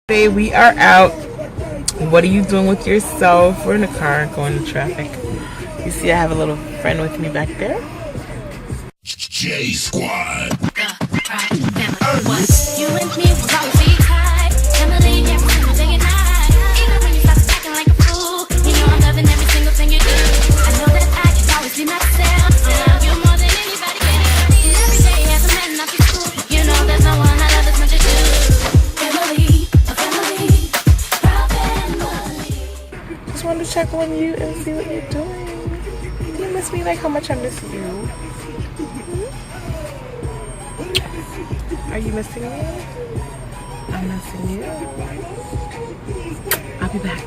Today we are out. What are you doing with yourself? We're in the car going to traffic. You see I have a little friend with me back there. J Squad. You and me will always be tight. Family every single day and night. Even when you start acting like a fool, you know I'm loving every single thing you do. I know that I can always be myself. I love you more than anybody can. And every day as a man, I feel cool. You know there's no one I love as much as you. Family, a family, proud family. Just wanted to check on you and see what you're doing. Do you miss me like how much I miss you? Are you missing me? I'm missing you. I'll be back.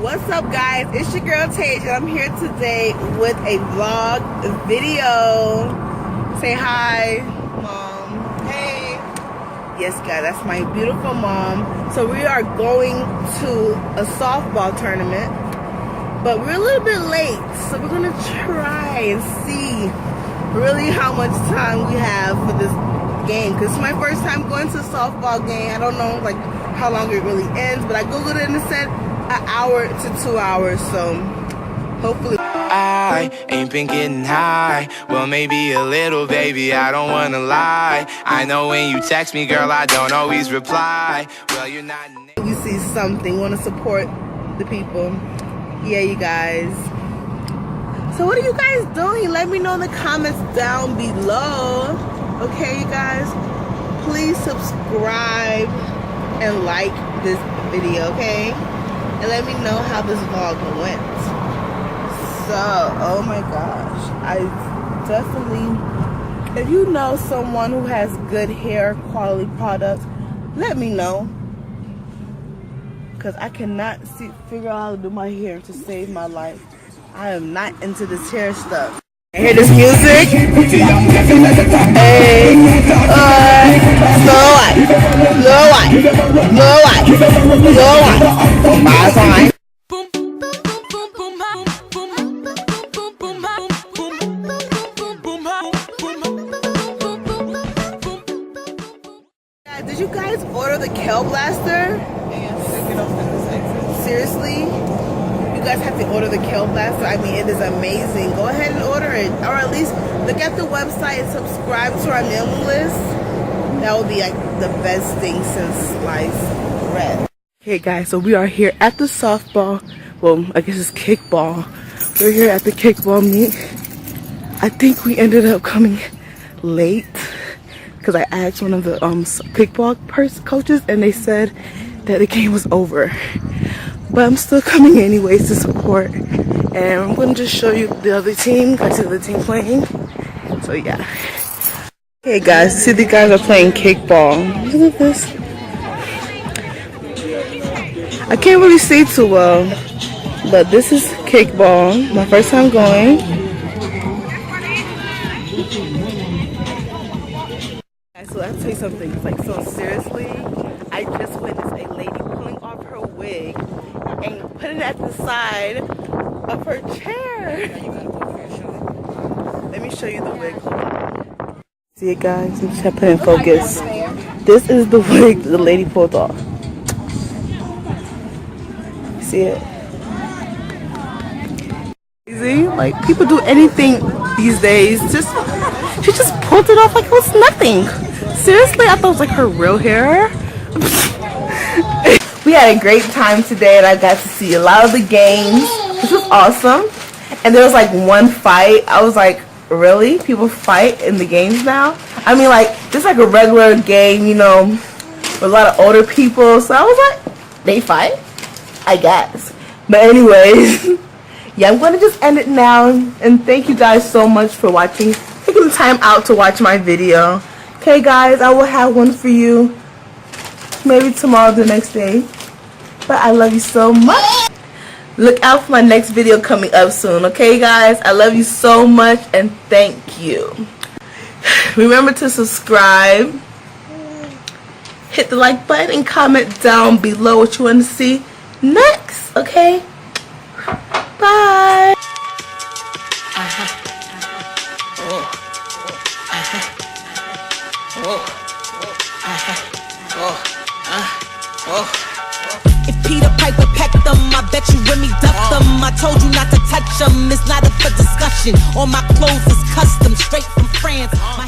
What's up, guys? It's your girl Taija. I'm here today with a vlog video. Say hi, Mom. Hey. Yes, guys, that's my beautiful mom. So we are going to a softball tournament, but we're a little bit late. So we're gonna try and see really how much time we have for this game, because it's my first time going to a softball game. I don't know like how long it really ends, but I googled it and it said an hour to 2 hours, so hopefully. I ain't been getting high, well maybe a little, baby, I don't wanna lie. I know when you text me, girl, I don't always reply. Well, you're not. You see something, want to support the people. Yeah, you guys. So what are you guys doing? Let me know in the comments down below. Okay, you guys, please subscribe and like this video, okay? And let me know how this vlog went. So, oh my gosh, I definitely, if you know someone who has good hair quality products, let me know. Because I cannot figure out how to do my hair to save my life. I am not into this hair stuff. Hear this music? Hey, slow white. My time. Did you guys order the Kel Blaster? Seriously? You guys have to order the Kel Blaster. I mean, it is amazing. Go ahead and order it, or at least look at the website and subscribe to our mailing list. That would be like the best thing since sliced bread. Okay guys, so we are here at the softball, well I guess it's kickball. We're here at the kickball meet. I think we ended up coming late because I asked one of the kickball coaches and they said that the game was over. But I'm still coming anyways to support. And I'm going to just show you the other team. I see the team playing. So yeah. Hey guys, see the guys are playing kickball. Look at this. I can't really see too well. But this is kickball. My first time going. So I'll tell you something. Like, so seriously, I just witnessed a lady pulling off her wig and putting it at the side of her chair. Let me show you the wig. See it, guys? I'm just gonna put it in focus. This is the wig the lady pulled off. See it? Easy. Like, people do anything these days. She just pulled it off like it was nothing. Seriously, I thought it was like her real hair. We had a great time today and I got to see a lot of the games. This was awesome. And there was like one fight. I was like, really? People fight in the games now? I mean, like, just like a regular game, you know, with a lot of older people. So I was like, they fight? I guess. But anyways, yeah, I'm going to just end it now. And thank you guys so much for watching. Taking the time out to watch my video. Okay, guys, I will have one for you. Maybe tomorrow or the next day. But I love you so much. Look out for my next video coming up soon. Okay, guys? I love you so much and thank you. Remember to subscribe. Hit the like button and comment down below what you want to see next. Okay? Bye. If Peter Piper pecked them, I bet you Remy ducked them. I told you not to touch them, it's not up for discussion. All my clothes is custom, straight from France. My